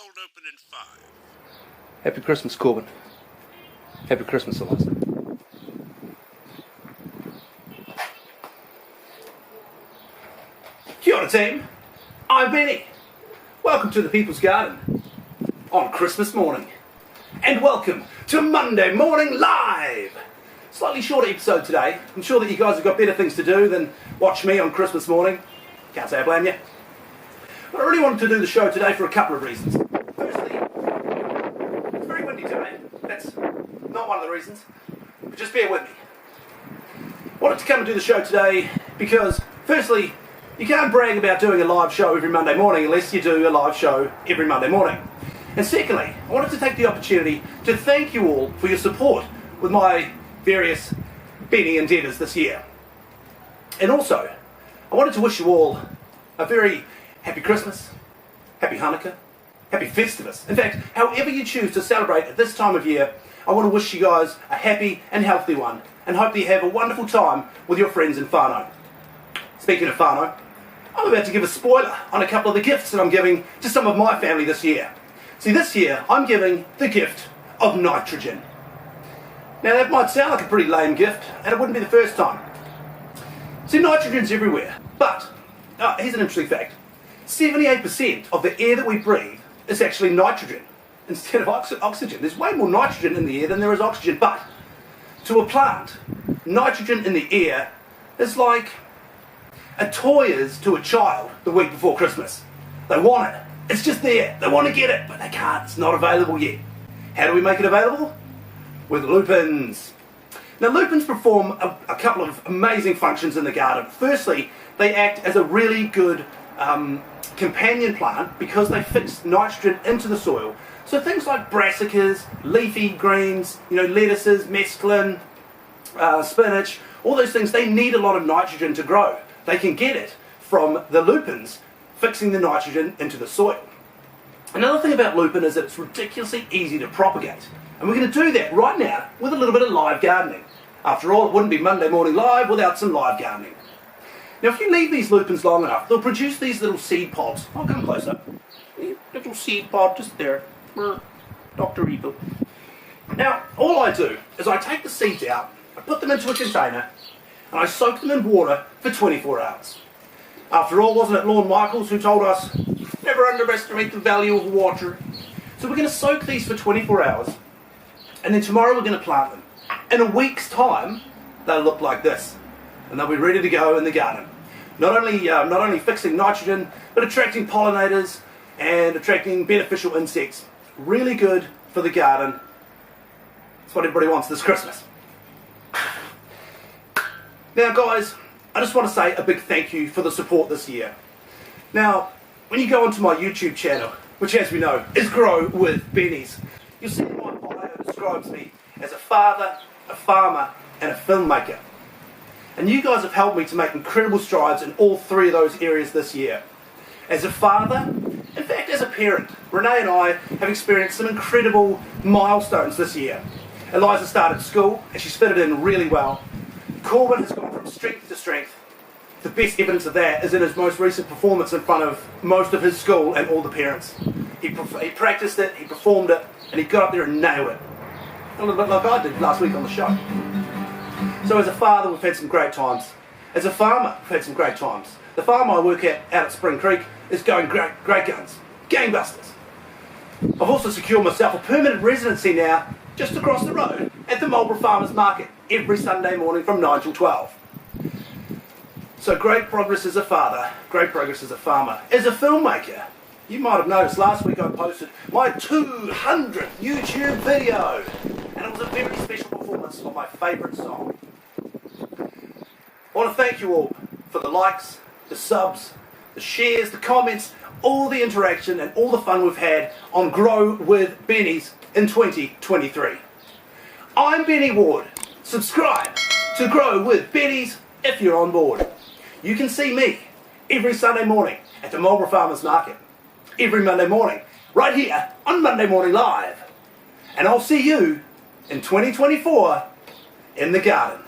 cold open in 5. Happy Christmas, Corbin. Happy Christmas, Eliza. Kia ora, team. I'm Benny. Welcome to the People's Garden on Christmas morning. And welcome to Monday Morning Live. Slightly shorter episode today. I'm sure that you guys have got better things to do than watch me on Christmas morning. Can't say I blame you. But I really wanted to do the show today for a couple of reasons. Firstly, it's very windy today. That's not one of the reasons. But just bear with me. I wanted to come and do the show today because, firstly, you can't brag about doing a live show every Monday morning unless you do a live show every Monday morning. And secondly, I wanted to take the opportunity to thank you all for your support with my various Benny endeavours this year. And also, I wanted to wish you all a very happy Christmas, happy Hanukkah, happy Festivus. In fact, however you choose to celebrate at this time of year, I want to wish you guys a happy and healthy one and hope that you have a wonderful time with your friends in whānau. Speaking of whānau, I'm about to give a spoiler on a couple of the gifts that I'm giving to some of my family this year. See, this year I'm giving the gift of nitrogen. Now that might sound like a pretty lame gift, and it wouldn't be the first time. See, nitrogen's everywhere, but here's an interesting fact. 78% of the air that we breathe is actually nitrogen instead of oxygen. There's way more nitrogen in the air than there is oxygen, but to a plant, nitrogen in the air is like a toy is to a child the week before Christmas. They want it. It's just there. They want to get it, but they can't. It's not available yet. How do we make it available? With lupins. Now, lupins perform a couple of amazing functions in the garden. Firstly, they act as a really good companion plant because they fix nitrogen into the soil. So things like brassicas, leafy greens, lettuces, mesclun, spinach, all those things, they need a lot of nitrogen to grow. They can get it from the lupins fixing the nitrogen into the soil. Another thing about lupin is that it's ridiculously easy to propagate. And we're going to do that right now with a little bit of live gardening. After all, it wouldn't be Monday Morning Live without some live gardening. Now, if you leave these lupins long enough, they'll produce these little seed pods. I'll come closer. Little seed pod just there. Dr. Evil. Now, all I do is I take the seeds out, I put them into a container, and I soak them in water for 24 hours. After all, wasn't it Lorne Michaels who told us, never underestimate the value of water? So we're going to soak these for 24 hours, and then tomorrow we're going to plant them. In a week's time, they'll look like this, and they'll be ready to go in the garden. Not only fixing nitrogen, but attracting pollinators and attracting beneficial insects. Really good for the garden. That's what everybody wants this Christmas. Now, guys, I just want to say a big thank you for the support this year. Now, when you go onto my YouTube channel, which, as we know, is Grow with Bennies, you'll see my bio describes me as a father, a farmer, and a filmmaker. And you guys have helped me to make incredible strides in all three of those areas this year. As a father, in fact, as a parent, Renee and I have experienced some incredible milestones this year. Eliza started school, and she's fitted in really well. Corbin has gone from strength to strength. The best evidence of that is in his most recent performance in front of most of his school and all the parents. He practiced it, he performed it, and he got up there and nailed it. A little bit like I did last week on the show. So as a father, we've had some great times. As a farmer, we've had some great times. The farm I work at out at Spring Creek is going great guns. Gangbusters. I've also secured myself a permanent residency now just across the road at the Marlborough Farmers Market every Sunday morning from 9 till 12. So great progress as a father, great progress as a farmer. As a filmmaker, you might have noticed last week I posted my 200th YouTube video, and it was a very special performance of my favourite song. I want to thank you all for the likes, the subs, the shares, the comments, all the interaction and all the fun we've had on Grow with Bennies in 2023. I'm Benny Ward. Subscribe to Grow with Bennies if you're on board. You can see me every Sunday morning at the Marlborough Farmers Market. Every Monday morning, right here on Monday Morning Live. And I'll see you in 2024 in the garden.